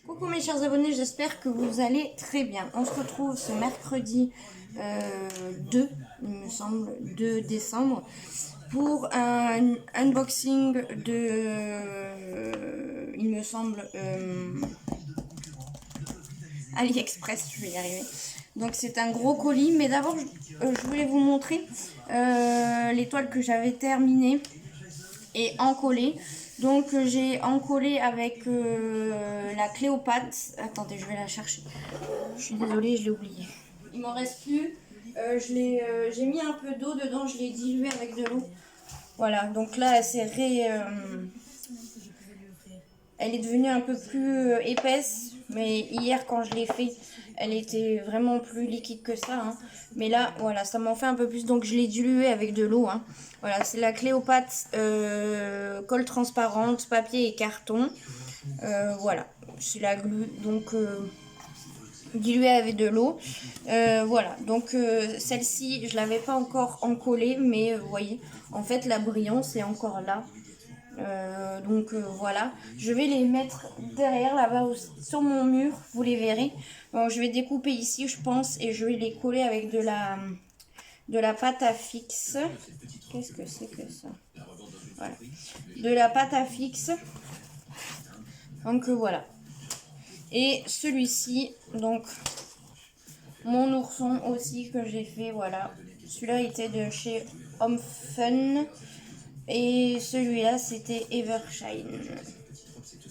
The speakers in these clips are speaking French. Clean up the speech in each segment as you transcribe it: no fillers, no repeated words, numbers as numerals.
Coucou mes chers abonnés, j'espère que vous allez très bien. On se retrouve ce mercredi 2, il me semble, 2 décembre, pour un unboxing de, il me semble, AliExpress, je vais y arriver. Donc c'est un gros colis, mais d'abord je voulais vous montrer l'étoile que j'avais terminée et encollée. Donc j'ai encollé avec la Cléopâtre. Attendez, je vais la chercher. Je suis désolée, je l'ai oublié. Il m'en reste plus. J'ai mis un peu d'eau dedans, je l'ai dilué avec de l'eau. Voilà, donc là elle est devenue un peu plus épaisse. Mais hier quand je l'ai fait, elle était vraiment plus liquide que ça. Hein. Mais là, voilà, ça m'en fait un peu plus. Donc je l'ai dilué avec de l'eau. Hein. Voilà, c'est la Cléopâtre colle transparente, papier et carton. Voilà, c'est la glue. Donc diluée avec de l'eau. Voilà, donc celle-ci, je l'avais pas encore encollée. Mais vous voyez, en fait, la brillance est encore là. Donc voilà, je vais les mettre derrière là-bas sur mon mur, vous les verrez. Bon, je vais découper ici je pense et je vais les coller avec de la pâte à fixe. Qu'est-ce que c'est que ça? Voilà, de la pâte à fixe. Donc voilà. Et celui-ci, donc mon ourson aussi que j'ai fait, voilà. Celui-là était de chez Home Fun. Et celui-là, c'était Evershine.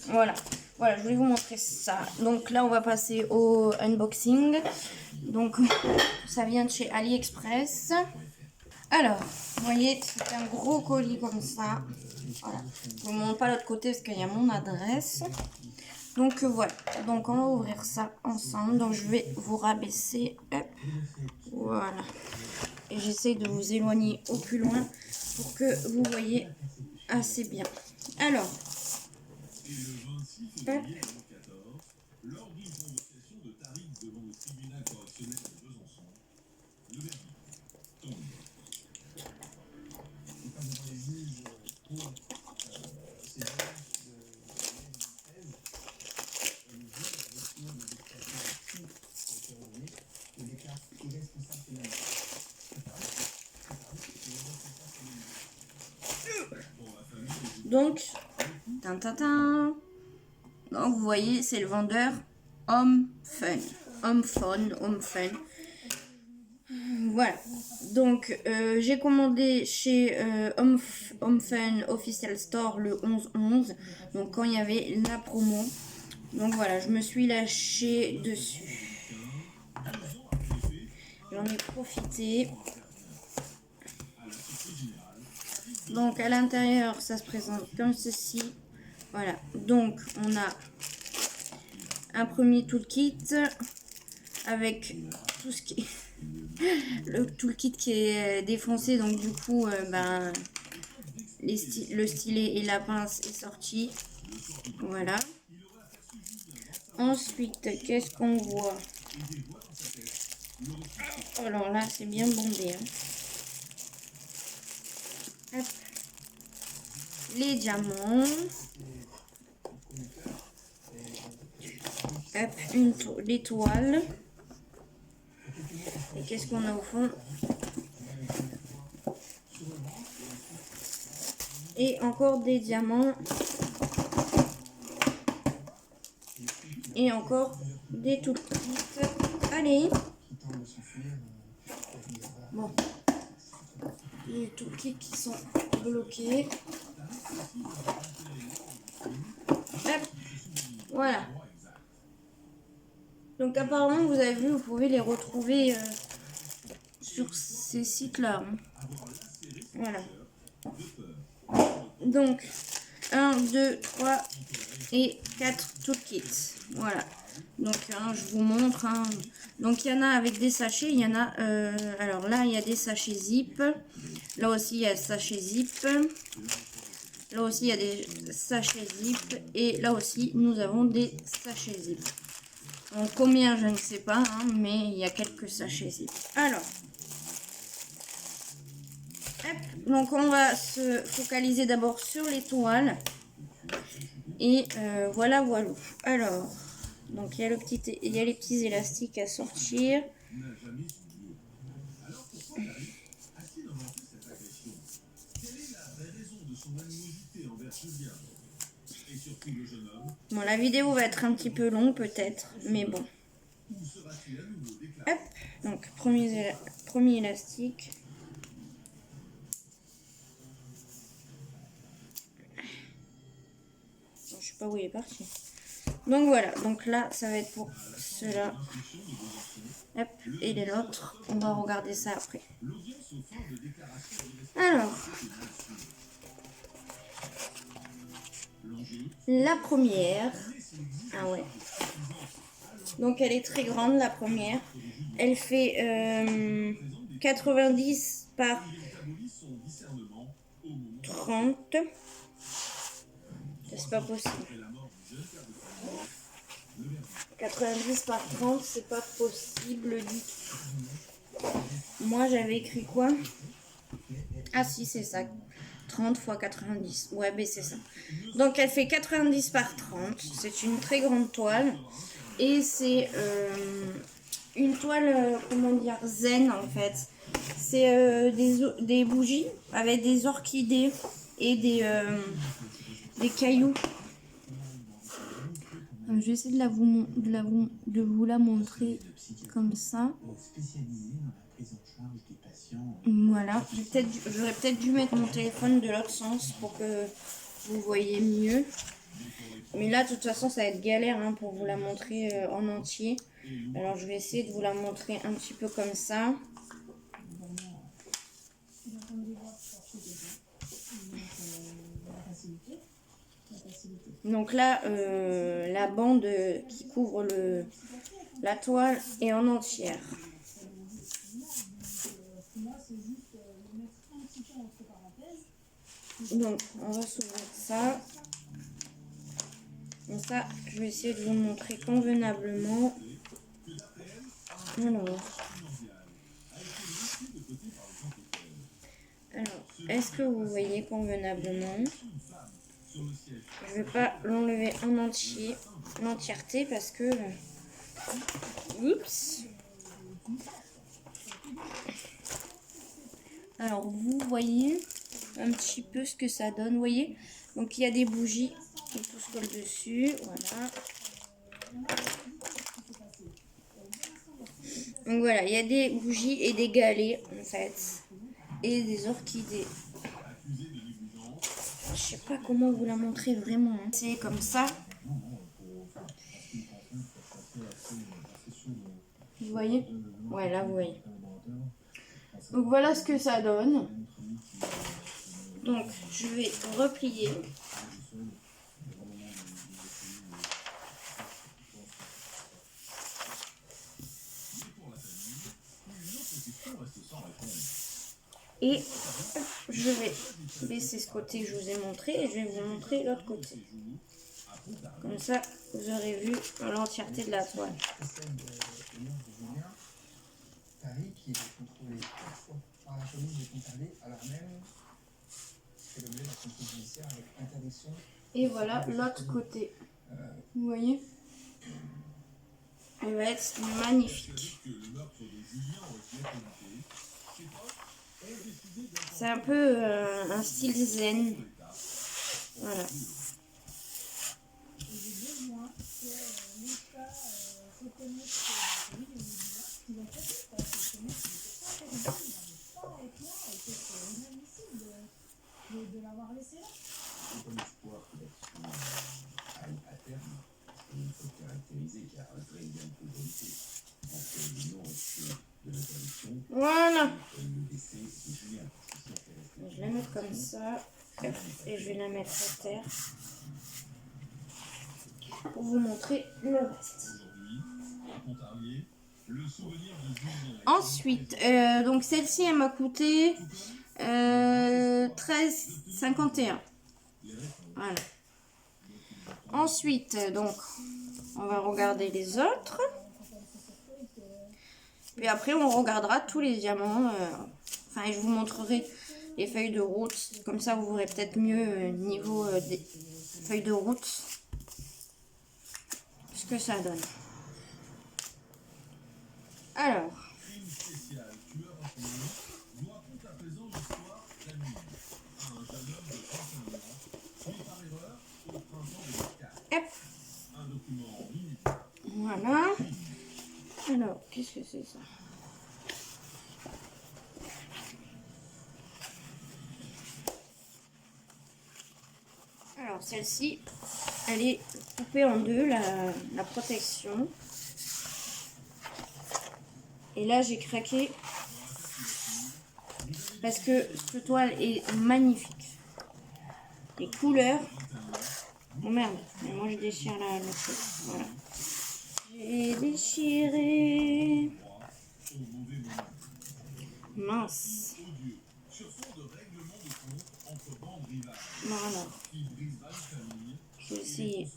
Voilà. Voilà, je voulais vous montrer ça. Donc là, on va passer au unboxing. Donc, ça vient de chez AliExpress. Alors, vous voyez, c'est un gros colis comme ça. Voilà. Je ne vous montre pas l'autre côté parce qu'il y a mon adresse. Donc, voilà. Donc, on va ouvrir ça ensemble. Donc, je vais vous rabaisser. Hop. Voilà. Et j'essaie de vous éloigner au plus loin pour que vous voyez assez bien. Alors, hop. Donc, donc vous voyez, c'est le vendeur Home Fun. Home Fun. Voilà. Donc, j'ai commandé chez Home Fun Official Store le 11/11. Donc, quand il y avait la promo. Donc, voilà, je me suis lâchée dessus. J'en ai profité. Donc, à l'intérieur, ça se présente comme ceci. Voilà. Donc, on a un premier toolkit avec tout ce qui est le toolkit qui est défoncé, donc du coup le stylet et la pince est sorti. Voilà. Ensuite, qu'est-ce qu'on voit? Alors là, c'est bien bondé. Hein. Hop. Les diamants. Hop, l'étoile. Et qu'est-ce qu'on a au fond? Et encore des diamants. Et encore des toolkits. Allez. Bon. Les toolkits qui sont bloqués. Hop. Voilà. Donc apparemment, vous avez vu, vous pouvez les retrouver sur ces sites-là. Hein. Voilà. Donc, 1, 2, 3 et 4 toolkits. Voilà. Donc, hein, je vous montre. Hein. Donc, il y en a avec des sachets. Il y en a... alors là, il y a des sachets zip. Là aussi, il y a des sachets zip. Là aussi, il y a des sachets zip. Et là aussi, nous avons des sachets zip. Donc, combien, je ne sais pas. Hein, mais il y a quelques sachets zip. Alors... Donc on va se focaliser d'abord sur l'étoile. Et voilà. Alors, Donc il y a les petits élastiques à sortir. Bon, la vidéo va être un petit peu longue peut-être, mais bon. Hop, donc premier élastique. Bon, je sais pas où il est parti. Donc voilà, donc là ça va être pour cela. Hop, et les autres, on va regarder ça après. Alors, la première. Ah ouais. Donc elle est très grande la première. Elle fait 90 par 30. C'est pas possible. 90 par 30, c'est pas possible du tout. Moi j'avais écrit quoi? Ah si, c'est ça. 30 fois 90. Ouais, ben c'est ça. Donc elle fait 90 par 30. C'est une très grande toile. Et c'est une toile, comment dire, zen en fait. C'est des bougies avec des orchidées et des cailloux. Je vais essayer de vous la montrer comme ça. Voilà. J'aurais peut-être dû mettre mon téléphone de l'autre sens pour que vous voyez mieux. Mais là, de toute façon, ça va être galère hein, pour vous la montrer en entier. Alors, je vais essayer de vous la montrer un petit peu comme ça. Donc là, la bande qui couvre la toile est en entière. Donc, on va s'ouvrir ça. Comme ça, je vais essayer de vous montrer convenablement. Alors, est-ce que vous voyez convenablement? Je ne vais pas l'enlever en entier, l'entièreté, parce que... Oups! Alors, vous voyez un petit peu ce que ça donne, vous voyez? Donc, il y a des bougies qui tout se colle dessus, voilà. Donc, voilà, il y a des bougies et des galets, en fait, et des orchidées. Je sais pas comment vous la montrer vraiment, hein. C'est comme ça. Vous voyez? Ouais, là, vous voyez. Donc, voilà ce que ça donne. Donc, je vais replier. Et je vais laisser ce côté que je vous ai montré et je vais vous montrer l'autre côté. Comme ça, vous aurez vu l'entièreté de la toile. Qui est contrôlé 4 fois par la police de Pontarlier, alors même c'est l'objet de la sanction judiciaire avec interdiction. Et voilà l'autre côté. Vous voyez? Elle va être magnifique. C'est un peu un style zen. Voilà. De l'avoir laissé là. C'est un espoir à terme, il faut caractériser qu'il y a un vrai lien de causalité entre le non-respect de l'interdiction et le décès de Julien. Je vais la mettre comme ça et je vais la mettre à terre pour vous montrer le reste. Ensuite, donc celle-ci elle m'a coûté 13,51. Voilà. Ensuite, donc, on va regarder les autres. Puis après, on regardera tous les diamants. Enfin, je vous montrerai les feuilles de route. Comme ça, vous verrez peut-être mieux niveau des feuilles de route. Parce ce que ça donne. Alors. Hop. Voilà. Alors, qu'est-ce que c'est ça? Alors, celle-ci, elle est coupée en deux, la protection. Et là, j'ai craqué parce que cette toile est magnifique. Les couleurs. Oh merde, mais moi je déchire le truc. Voilà. J'ai déchiré. Mince. Voilà. Je vais essayer.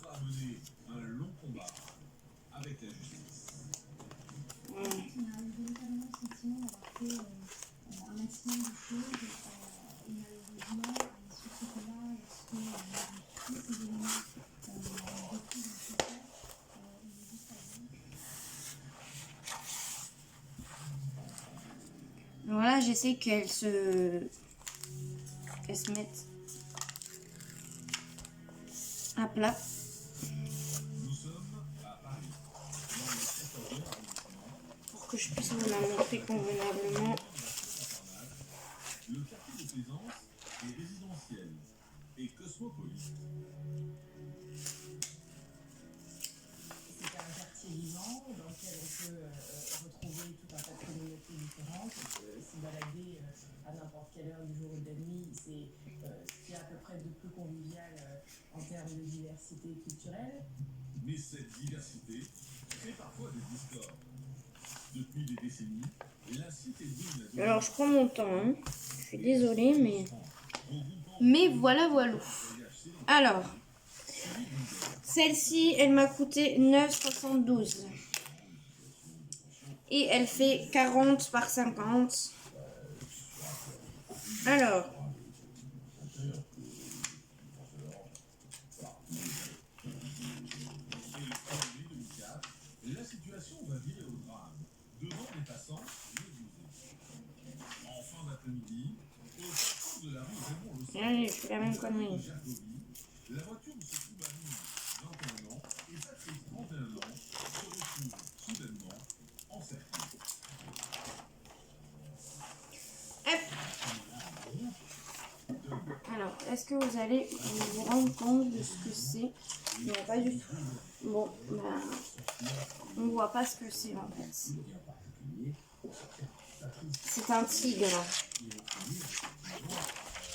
Voilà, j'essaie qu'elles se mettent à plat. Pour que je puisse vous la montrer convenablement. Le quartier de plaisance est résidentiel et cosmopolite. C'est un quartier vivant dans lequel on peut retrouver tout un tas de communautés différentes, se balader à n'importe quelle heure du jour ou de la nuit. C'est ce qui est à peu près de plus convivial en termes de diversité culturelle. Mais cette diversité crée parfois des discords. Depuis des décennies, la cité d'Île. Alors je prends mon temps, hein. Je suis désolée, mais voilà. Alors, celle-ci, elle m'a coûté 9,72 et elle fait 40 par 50. Alors, La situation va virer au drame. Devant les passants, en fin d'après-midi, au carrefour de la rue Raymond-Le allez, je fais la même connerie. la voiture de ce couple ami, 21 ans, et Patrice, 31 ans, se retrouvent soudainement encerclés. Alors, est-ce que vous allez vous rendre compte de ce que c'est? Non, pas du tout. Bon, on voit pas ce que c'est en fait. C'est un tigre.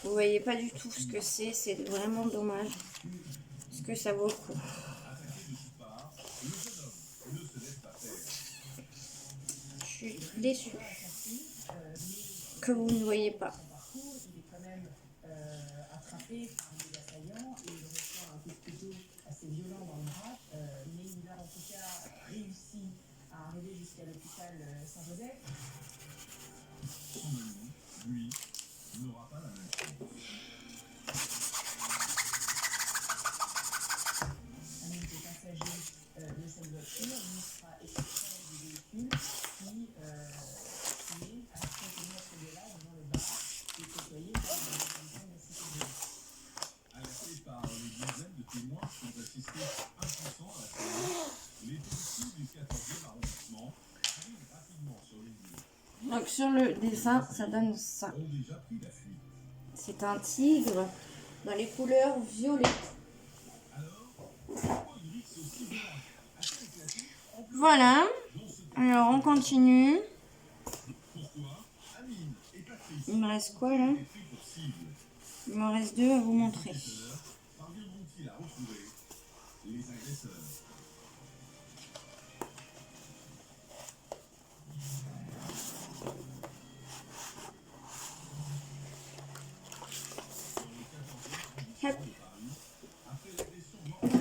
Vous voyez pas du tout ce que c'est vraiment dommage. Parce que ça vaut le coup. Je suis déçue que vous ne voyez pas. Attrapé par des assaillants et il reçoit un coup de couteau assez violent dans le bras, mais il a en tout cas réussi à arriver jusqu'à l'hôpital Saint-Joseph. Son ami, lui, n'aura pas la même chance. Un des passagers de cette voiture, lui sera extrait du véhicule qui est à quelques mètres de là, devant le bar, qui est côtoyé par la de la cité de l'Est. Alertés par les dizaines de témoins qui ont assisté impuissants à la scène, les policiers du 14e arrondissement arrivent rapidement sur les lieux. Donc sur le dessin, ça donne ça. Ont déjà pris la fuite. C'est un tigre dans les couleurs violettes. Alors, pourquoi une rixe aussi violente a-t-elle éclaté en plus Voilà. Alors on continue. Pourquoi Amine et Patrice Il me reste quoi là? étaient pris pour cible? Il me reste deux à vous montrer. Parviendront-ils à retrouver les agresseurs? Hop.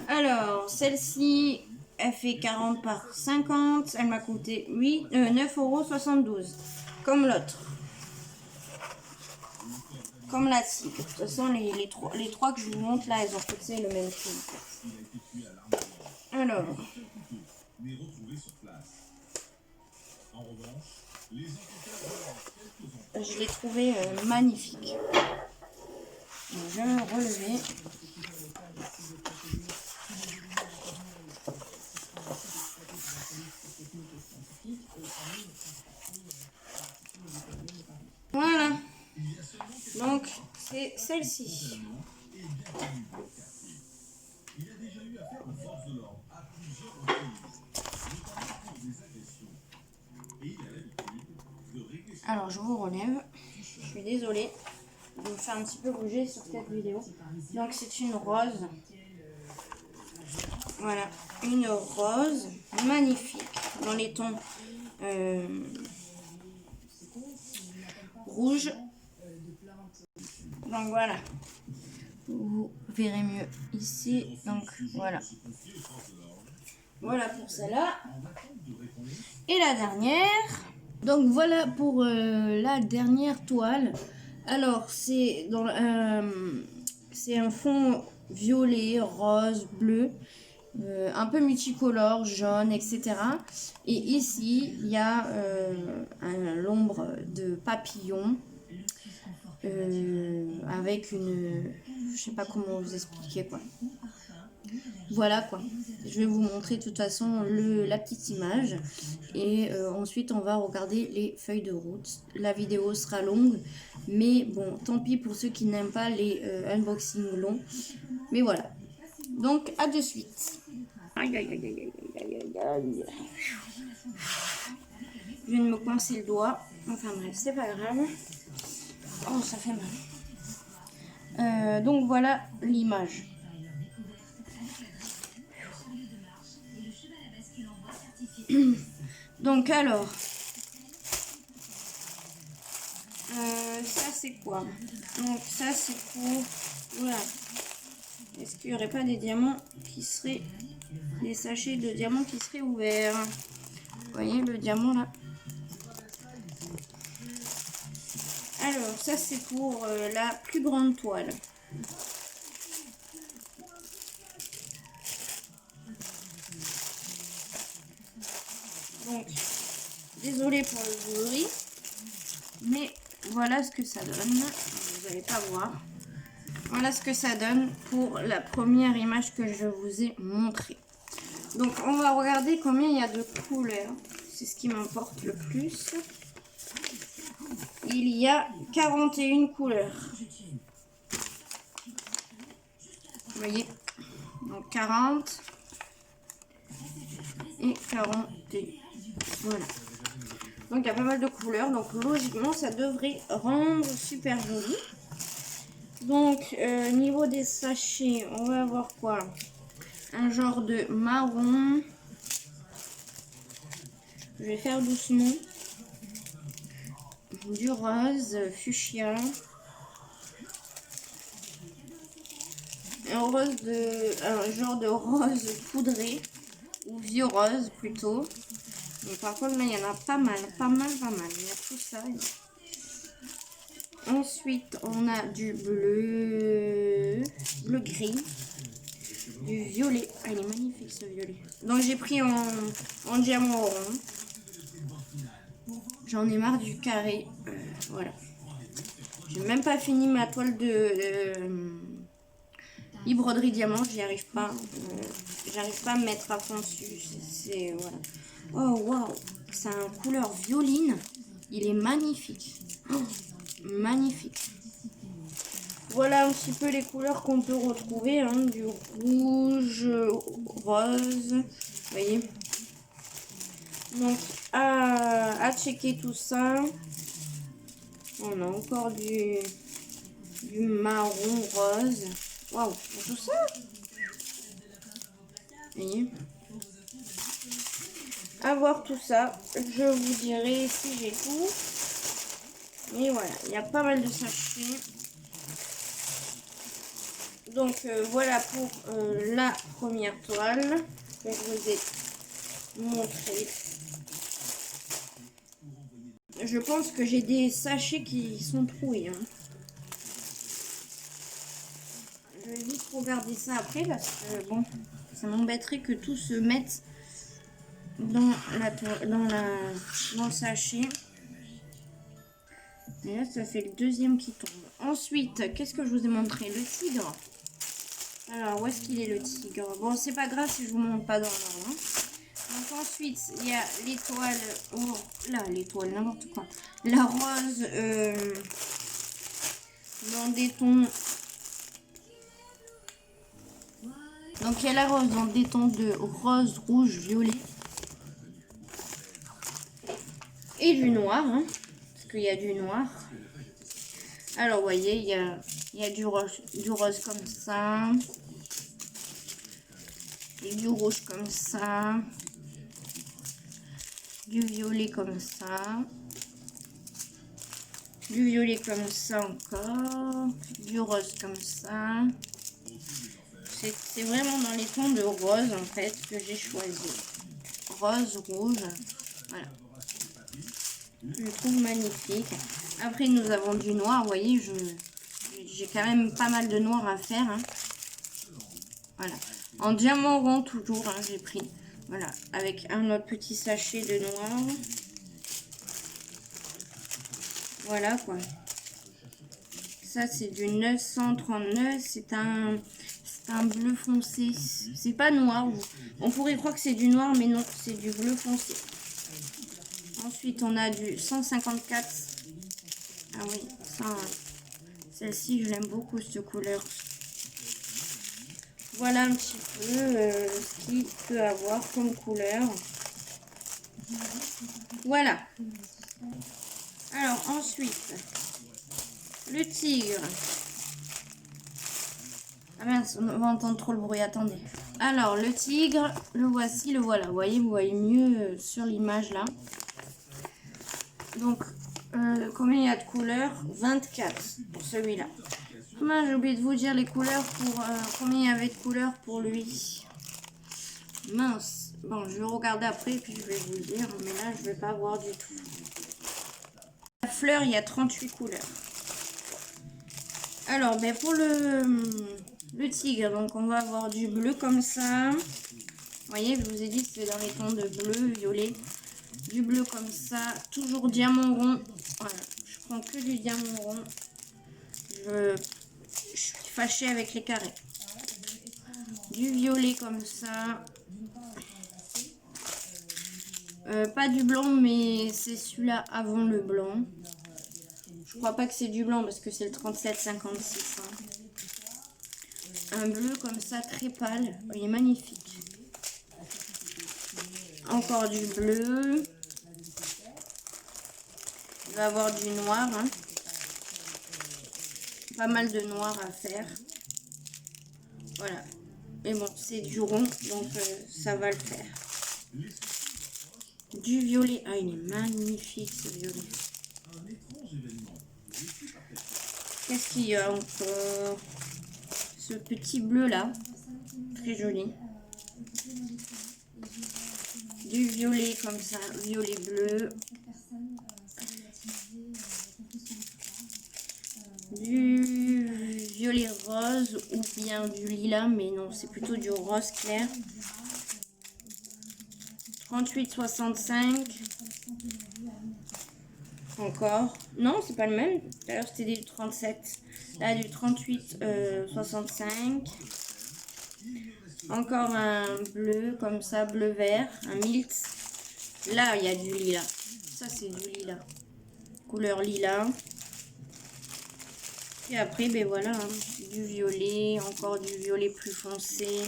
Alors, celle-ci, elle fait 40 par 50. Elle m'a coûté 9,72 €. Comme l'autre. Comme la tigre. De toute façon, les trois que je vous montre là, elles ont toutes le même prix. Alors, n'est retrouvé sur place. En revanche, les enquêteurs quelques je l'ai trouvé magnifique. Donc, je vais le relever. Voilà. Donc, c'est celle-ci. Il a déjà eu affaire aux forces de l'ordre à plusieurs reprises, notamment pour des agressions. Et il a l'habitude de régler ses Alors, je vous relève. Je suis désolée de me faire un petit peu bouger sur cette vidéo. Donc, c'est une rose. Voilà, une rose magnifique dans les tons rouge. Donc voilà, vous verrez mieux ici. Donc voilà, voilà pour celle-là. Et la dernière. Donc voilà pour la dernière toile. Alors c'est dans c'est un fond violet, rose, bleu. Un peu multicolore, jaune, etc. Et ici, il y a l'ombre de papillon avec une... Je sais pas comment vous expliquer quoi. Voilà quoi. Je vais vous montrer de toute façon la petite image. Et ensuite, on va regarder les feuilles de route. La vidéo sera longue. Mais bon, tant pis pour ceux qui n'aiment pas les unboxings longs. Mais voilà. Donc, à de suite. Aïe, aïe, aïe, aïe, aïe, aïe, aïe. Je viens de me coincer le doigt. Enfin bref, c'est pas grave. Oh, ça fait mal. Donc voilà l'image. Donc alors, ça c'est quoi? Donc ça c'est pour... Voilà. Est-ce qu'il n'y aurait pas des diamants qui seraient... Des sachets de diamants qui seraient ouverts? Vous voyez le diamant là? Alors ça c'est pour la plus grande toile. Donc désolé pour le bruit, mais voilà ce que ça donne. Vous n'allez pas voir. Voilà ce que ça donne pour la première image que je vous ai montrée. Donc on va regarder combien il y a de couleurs. C'est ce qui m'importe le plus. Il y a 41 couleurs. Vous voyez? Donc 40 et 41. Voilà. Donc il y a pas mal de couleurs. Donc logiquement ça devrait rendre super joli. Donc niveau des sachets, on va avoir quoi? Un genre de marron. Je vais faire doucement. Du rose, fuchsia. Un genre de rose poudré. Ou vieux rose plutôt. Mais par contre là il y en a pas mal. Il y a tout ça. Ensuite on a du bleu gris. Du violet. Ah, il est magnifique ce violet. Donc j'ai pris en diamant rond. J'en ai marre du carré. Voilà. J'ai même pas fini ma toile de broderie diamant. J'y arrive pas. J'arrive pas à me mettre à fond dessus. C'est voilà. Oh waouh. C'est un couleur violine. Il est magnifique. Oh, magnifique. Voilà un petit peu les couleurs qu'on peut retrouver, hein, du rouge, rose, vous voyez. Donc à checker tout ça. On a encore du marron rose. Waouh, tout ça. Vous voyez. À voir tout ça, je vous dirai si j'ai tout. Mais voilà, il y a pas mal de sachets. Donc voilà pour la première toile que je vous ai montrée. Je pense que j'ai des sachets qui sont troués. Hein. Je vais juste regarder ça après parce que bon, Ça m'embêterait que tout se mette dans le sachet. Et là, ça fait le deuxième qui tombe. Ensuite, qu'est-ce que je vous ai montré? Le tigre. Alors, où est-ce qu'il est le tigre? Bon, c'est pas grave si je vous montre pas dans l'ordre. Hein. Donc ensuite, il y a l'étoile. Oh, là, l'étoile, n'importe quoi. La rose dans des tons. Donc il y a la rose dans des tons de rose, rouge, violet. Et du noir, hein, parce qu'il y a du noir. Alors vous voyez, il y a du rose comme ça. Et du rouge comme ça. Du violet comme ça. Du violet comme ça encore. Du rose comme ça. C'est vraiment dans les tons de rose en fait que j'ai choisi. Rose, rouge. Voilà. Je le trouve magnifique. Après nous avons du noir. Vous voyez, j'ai quand même pas mal de noir à faire. Hein. Voilà. En diamant rond toujours, hein, j'ai pris. Voilà. Avec un autre petit sachet de noir. Voilà quoi. Ça c'est du 939. C'est un bleu foncé. C'est pas noir. On pourrait croire que c'est du noir, mais non, c'est du bleu foncé. Ensuite, on a du 154. Ah oui, ça, celle-ci, je l'aime beaucoup, cette couleur. Voilà un petit peu ce qu'il peut avoir comme couleur. Voilà. Alors, ensuite, le tigre. Ah mince, on va entendre trop le bruit, attendez. Alors, le tigre, le voici, le voilà. Vous voyez mieux sur l'image là. Donc, combien il y a de couleurs? 24 pour celui-là. J'ai oublié de vous dire les couleurs pour combien il y avait de couleurs pour lui. Mince. Bon, je vais regarder après puis je vais vous le dire. Mais là, je vais pas voir du tout. La fleur, il y a 38 couleurs. Alors, ben pour le tigre, donc on va avoir du bleu comme ça. Vous voyez, je vous ai dit que c'est dans les tons de bleu, violet. Du bleu comme ça, toujours diamant rond. Voilà, je prends que du diamant rond. Je suis fâchée avec les carrés. Du violet comme ça. Pas du blanc, mais c'est celui-là avant le blanc. Je crois pas que c'est du blanc parce que c'est le 3756. Hein. Un bleu comme ça, très pâle. Il est magnifique. Encore du bleu. Il va avoir du noir. Hein. Pas mal de noir à faire. Voilà. Mais bon, c'est du rond, donc ça va le faire. Du violet. Ah, il est magnifique ce violet. Qu'est-ce qu'il y a encore? Ce petit bleu là. Très joli. Du violet comme ça. Violet bleu. Du violet rose ou bien du lilas, mais non, c'est plutôt du rose clair. 38,65. Encore. Non, c'est pas le même. Tout à l'heure, c'était du 37. Là, du 38,65. Encore un bleu, comme ça, bleu vert. Un milt. Là, il y a du lilas. Ça, c'est du lilas. Couleur lilas. Et après, ben voilà, hein, du violet, encore du violet plus foncé.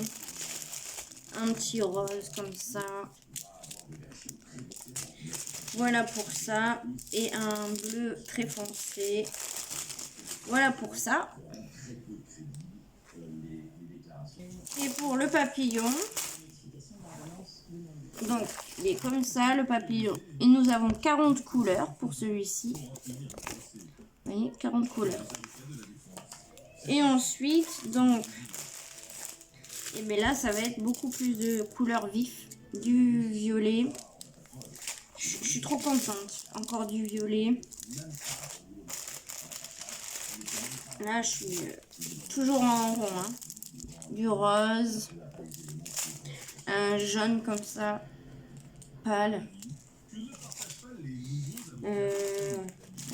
Un petit rose comme ça. Voilà pour ça. Et un bleu très foncé. Voilà pour ça. Et pour le papillon. Donc, il est comme ça, le papillon. Et nous avons 40 couleurs pour celui-ci. Vous voyez, 40 couleurs. Et ensuite, donc, et bien là, ça va être beaucoup plus de couleurs vives. Du violet. Je suis trop contente. Encore du violet. Là, je suis toujours en rond. Hein. Du rose. un jaune comme ça, pâle.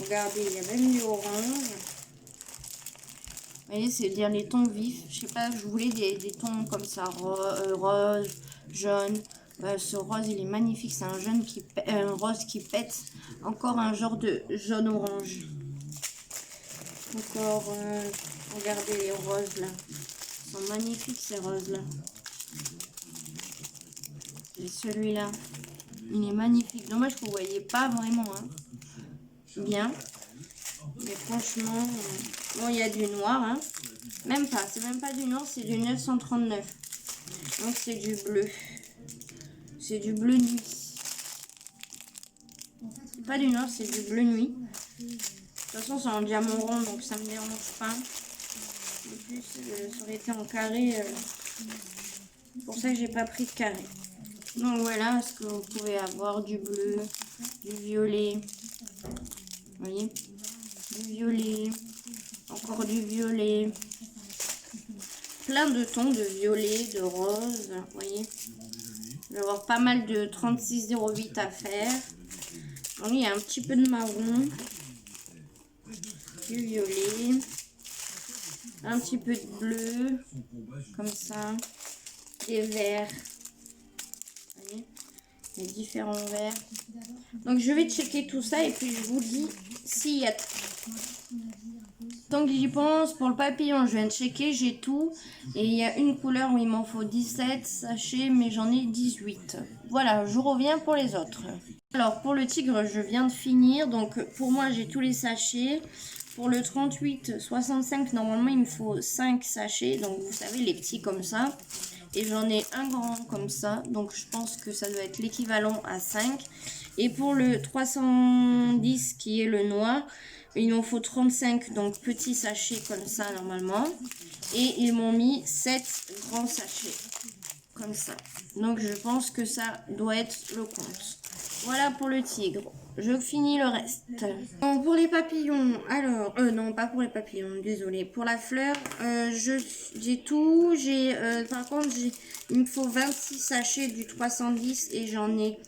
Regardez, il y a même du orange. Vous voyez, c'est dire les tons vifs. Je sais pas, je voulais des tons comme ça, rose, jaune. Ce rose, il est magnifique. C'est un rose qui pète. Encore un genre de jaune orange. Encore, regardez les roses là. Ils sont magnifiques ces roses là. Et celui-là, il est magnifique. Dommage que vous ne voyez pas vraiment bien. Mais franchement, bon, il y a du noir. Hein. Même pas, c'est même pas du noir, c'est du 939. Donc c'est du bleu. C'est du bleu nuit. C'est pas du noir, c'est du bleu nuit. De toute façon, c'est en diamant rond, donc ça me dérange pas. En plus, ça aurait été en carré. C'est pour ça que j'ai pas pris de carré. Donc voilà ce que vous pouvez avoir, du bleu, du violet. Vous voyez, du violet, encore du violet. Plein de tons de violet, de rose. Vous voyez, je vais avoir pas mal de 3608 à faire. Donc, il y a un petit peu de marron, du violet, un petit peu de bleu, comme ça, des verts. Vous voyez, les différents verts. Donc je vais checker tout ça et puis je vous dis s'il y a... Donc j'y pense, pour le papillon, je viens de checker, j'ai tout. Et il y a une couleur où il m'en faut 17 sachets, mais j'en ai 18. Voilà, je reviens pour les autres. Alors pour le tigre, je viens de finir. Donc pour moi, j'ai tous les sachets. Pour le 38,65, normalement, il me faut 5 sachets. Donc vous savez, les petits comme ça. Et j'en ai un grand comme ça. Donc je pense que ça doit être l'équivalent à 5. Et pour le 310 qui est le noir, il m'en faut 35, donc petits sachets comme ça normalement. Et ils m'ont mis 7 grands sachets comme ça. Donc je pense que ça doit être le compte. Voilà pour le tigre. Je finis le reste. Bon, pour les papillons, alors... non, pas pour les papillons, désolé. Pour la fleur, j'ai tout. Par contre, il me faut 26 sachets du 310 et j'en ai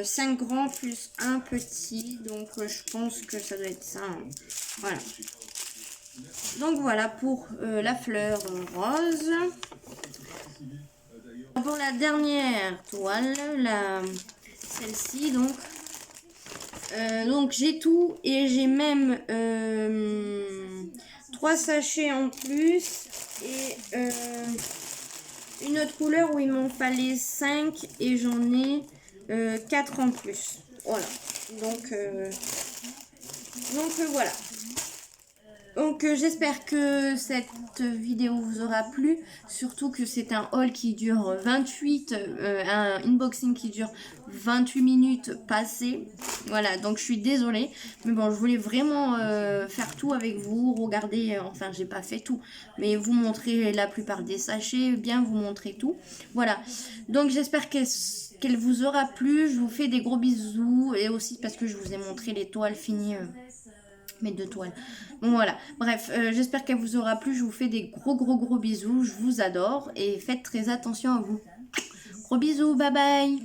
5 grands plus un petit. Donc, je pense que ça doit être ça. Hein. Voilà. Donc, voilà pour la fleur rose. Pour la dernière toile, celle-ci, donc j'ai tout et j'ai même 3 sachets en plus et une autre couleur où il m'en fallait 5 et j'en ai 4 en plus. Voilà. Donc voilà. Donc j'espère que cette vidéo vous aura plu, surtout que c'est un haul qui dure 28, un unboxing qui dure 28 minutes passées. Voilà, donc je suis désolée, mais bon, je voulais vraiment faire tout avec vous, regarder, enfin j'ai pas fait tout, mais vous montrer la plupart des sachets, bien vous montrer tout. Voilà, donc j'espère qu'elle vous aura plu, je vous fais des gros bisous, et aussi parce que je vous ai montré les toiles finies. Mes 2 toiles. Bon voilà, bref, j'espère qu'elle vous aura plu. Je vous fais des gros bisous. Je vous adore et faites très attention à vous. Gros bisous, bye bye.